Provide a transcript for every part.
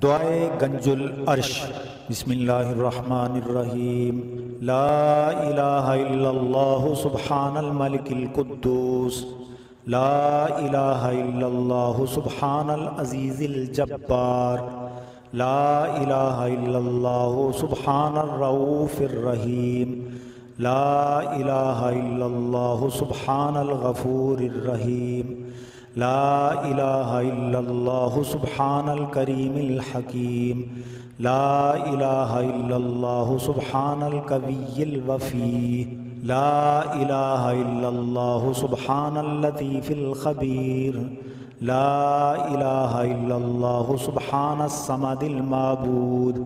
دعائے گنج العرش۔ بسم اللہ الرحمن الرحیم۔ لا الہ الا اللہ سبحان الملک القدوس، لا الہ الا اللہ سبحان العزیز الجبار، لا الہ الا اللہ سبحان الرؤوف الرحیم، لا الہ الا اللہ سبحان الغفور الرحیم، لا الہ الا اللہ سبحان الکریم الحکیم، لا الہ الا اللہ سبحان القوی الوفی، لا الہ الا اللہ سبحان اللطیف الخبیر، لا الہ الا اللہ سبحان الصمد المعبود،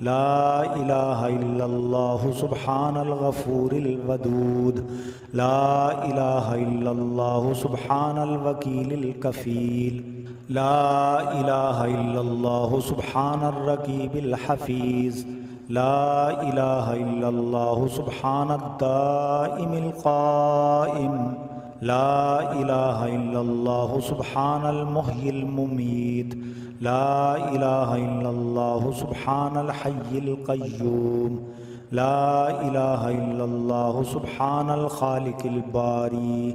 لا الہ الا اللہ سبحان الغفور الودود، لا الہ الا اللہ سبحان الوکیل الکفیل، لا الہ الا اللہ سبحان الرقیب الحفیظ، لا الہ الا اللہ سبحان الدائم القائم، لا الہ الا اللہ سبحان المحیی الممیت، لا الہ الا اللہ سبحان الحی القیوم، لا الہ الا اللہ سبحان الخالق الباری،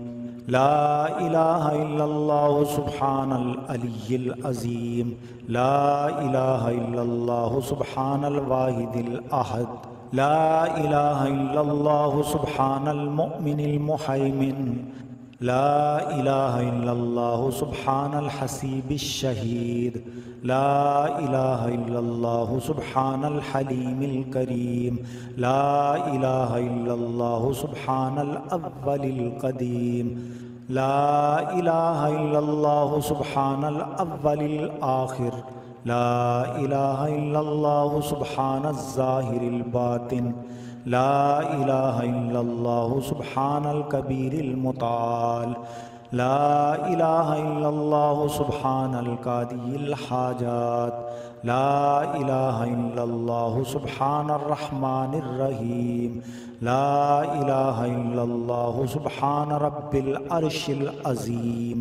لا الہ الا اللہ سبحان العلی العظیم، لا الہ الا اللہ سبحان الواحد الاحد، لا الہ الا اللہ سبحان المؤمن المہیمن، لا الہ الا اللہ سبحان الحسیب الشہید، لا الہ الا اللہ سبحان الحلیم الکریم، لا الہ الا اللہ سبحان الاول القدیم، لا الہ الا اللہ سبحان الاول الآخر، لا الہ الا اللہ سبحان الظاہر الباطن، لا الہ الا اللہ سبحان الکبیر المتعال، لا الہ الا اللہ سبحان القاضی الحاجات، لا الہ الا اللہ سبحان الرحمن الرحیم، لا الہ الا اللہ سبحان رب العرش العظیم،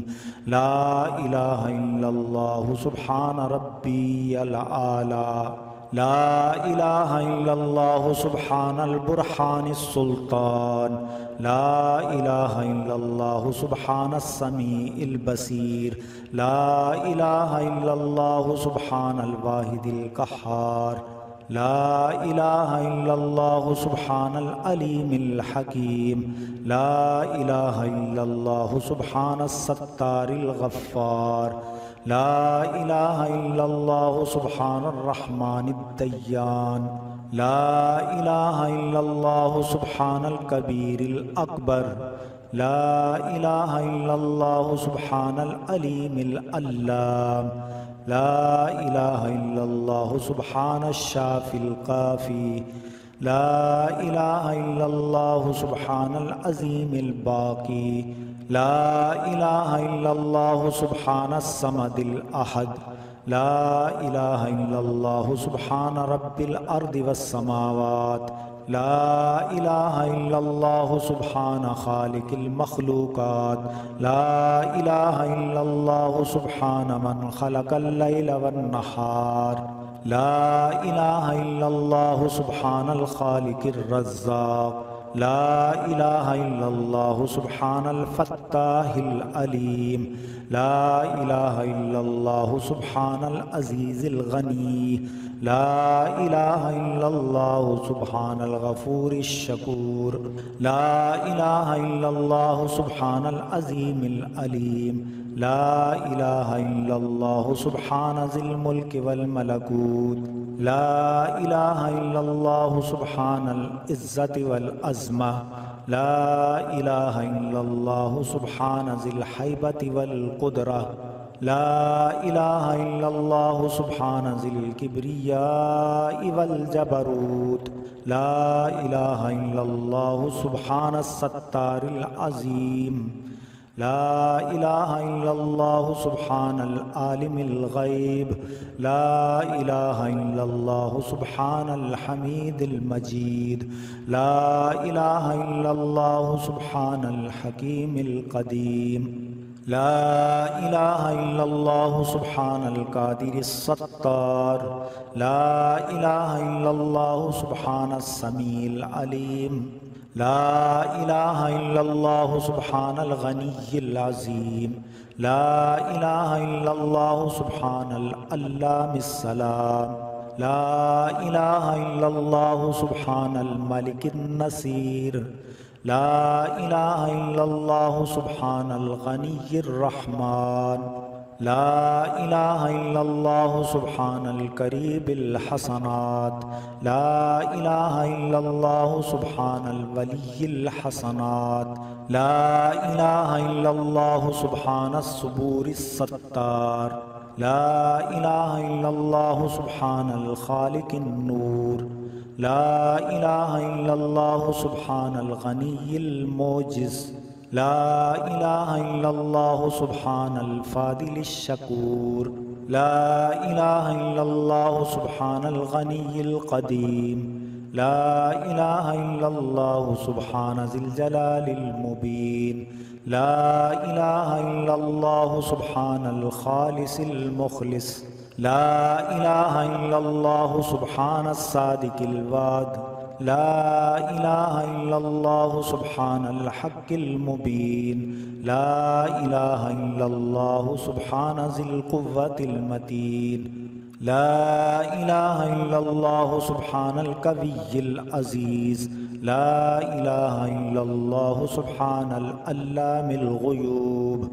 لا الہ الا اللہ سبحان ربی الاعلی، لا الہ الا اللہ سبحان البرہان السلطان، لا الہ الا اللہ سبحان السمیع البصیر، لا الہ الا اللہ سبحان الواحد القہار، لا الہ الا اللہ سبحان العلیم الحکیم، لا الہ الا اللہ سبحان الستار الغفار، لا الہ الا اللہ سبحان الرحمن الدیان، لا الہ الا اللہ سبحان الکبیر الاکبر، لا الہ الا اللہ سبحان العلیم العلام، لا الہ الا اللہ سبحان الشافی القافی، لا الہ الا اللہ سبحان العظیم الباقی، لا الہ الا اللہ سبحان الصمد الاحد، لا الہ الا اللہ سبحان رب الارض والسماوات، لا الہ الا اللہ سبحان خالق المخلوقات، لا الہ الا اللہ سبحان من خلق اللیل والنہار، لا الہ الا اللہ سبحان الخالق الرزاق، لا الہ الا اللہ سبحان الفتاح العلیم، لا الہ الا اللہ سبحان العزیز الغنی، لا الہ الا اللہ سبحان الغفور الشکور، لا الہ الا اللہ سبحان العظیم العلیم، لا الہ الا اللہ سبحان ذی الملک والملکوت، لا الہ الا اللہ سبحان العزت والعظمہ، لا الہ الا اللہ سبحان ذی الہیبۃ والقدرہ، لا الہ الا اللہ سبحان ذی الکبریاء والجبروت، لا الہ الا اللہ سبحان الستار العظیم، لا الہ الا اللہ سبحان العالم الغیب، لا الہ الا اللہ سبحان الحمید المجید، لا الہ الا اللہ سبحان الحکیم القدیم، لا الہ الا اللہ سبحان القادر الستار، لا الہ الا اللہ سبحان السمیع العلیم، لا الہ الا اللہ سبحان الغنی العظیم، لا الہ الا اللہ سبحان العلام السلام، لا الہ الا اللہ سبحان الملک النصیر، لا الہ الا اللہ سبحان الغنی الرحمن، لا الہ الا اللہ سبحان القریب الحسنات، لا الہ الا اللہ سبحان الولی الحسنات، لا الہ الا اللہ سبحان الصبور الستار، لا الہ الا اللہ سبحان الخالق النور، لا الہ الا اللہ سبحان الغنی المعجز، لا الہ الا اللہ سبحان الفاضل الشکور، لا الہ الا اللہ سبحان الغنی القدیم، لا الہ الا اللہ سبحان ذی الجلال المبین، لا الہ الا اللہ سبحان الخالص المخلص، لا الہ الا اللہ سبحان الصادق الوعد، لا الہ الا اللہ سبحان الحق المبین، لا الہ الا اللہ سبحان ذی القوة المتین، لا الہ الا اللہ سبحان القوی العزیز، لا الہ الا اللہ سبحان العلام الغیوب،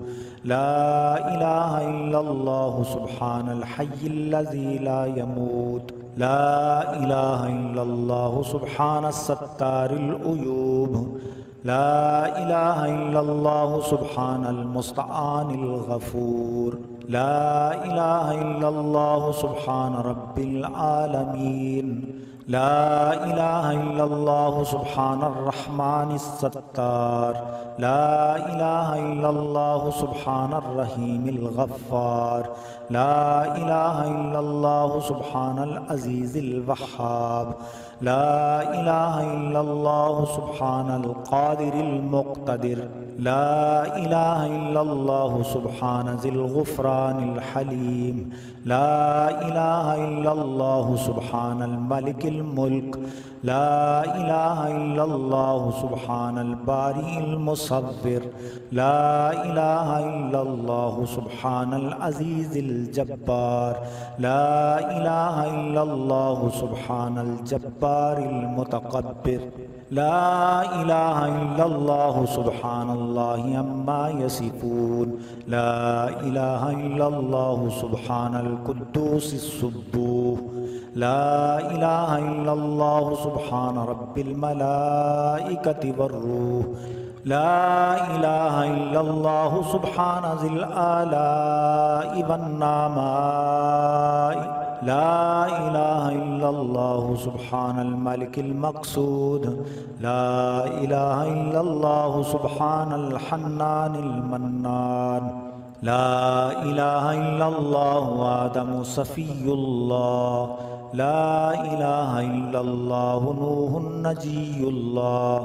لا الہ الا اللہ سبحان الحی الذی لا يموت، لا الہ الا اللہ سبحان الستار العیوب، لا الہ الا اللہ سبحان المستعان الغفور، لا الہ الا اللہ سبحان رب العالمین، لا الہ الا اللہ سبحان الرحمن الستار، لا الہ الا اللہ سبحان الرحیم الغفار، لا الہ الا اللہ سبحان العزیز الوہاب، لا الہ الا اللہ سبحان القادر المقتدر، لا الہ الا اللہ سبحان ذی الغفران الحلیم، لا الہ الا اللہ سبحان الملک الملک، لا الہ الا اللہ سبحان الباری المصور، لا الہ الا اللہ سبحان العزیز الجبار، لا الہ الا اللہ سبحان الجبار المتکبر، لا الہ الا اللہ سبحان اللہ عما یصفون، لا الہ الا اللہ سبحان القدوس السبوح، لا الہ الا اللہ سبحان رب الملائکۃ والروح، لا الہ الا اللہ سبحان ذی الآلاء والنعماء، لا الہ الا اللہ سبحان الملک المقصود، لا الہ الا اللہ سبحان الحنان المنان، لا الہ الا اللہ آدم صفی اللہ، لا الہ الا اللہ نوح نجی اللہ،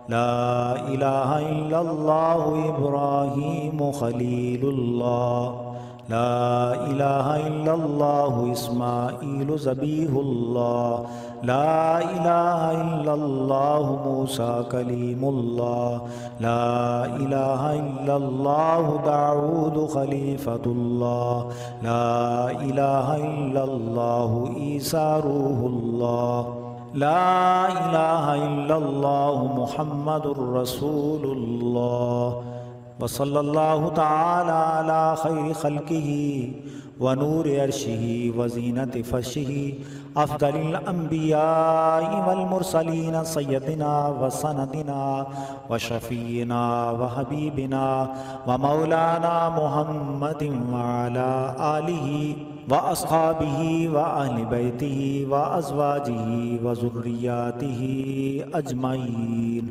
لا الہ الا اللہ ابراہیم خلیل اللہ، لا الہ الا اللہ اسماعیل ذبیح اللہ، لا الہ الا اللہ موسیٰ کلیم اللہ، لا الہ الا اللہ داؤد خلیفۃ اللہ، لا الہ الا اللہ عیسیٰ روح اللہ، لا الہ الا اللہ محمد الرسول اللہ، وصلی اللہ تعالی علی خیر خلقہ ونور عرشہ وزینت فرشہ افضل الانبیاء والمرسلین سیدنا وسندنا وشفیعنا وحبیبنا ومولانا محمد وعلی آلہ واصحابہ واہل بیتہ وازواجہ وذریاتہ اجمعین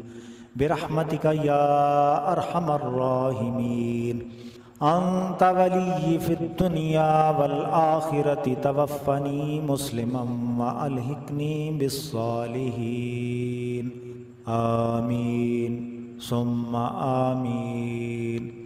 برحمتک یا ارحم الراحمین، انت ولی فی الدنیا والآخرۃ توفنی مسلما والحقنی بالصالحین، آمین ثم آمین۔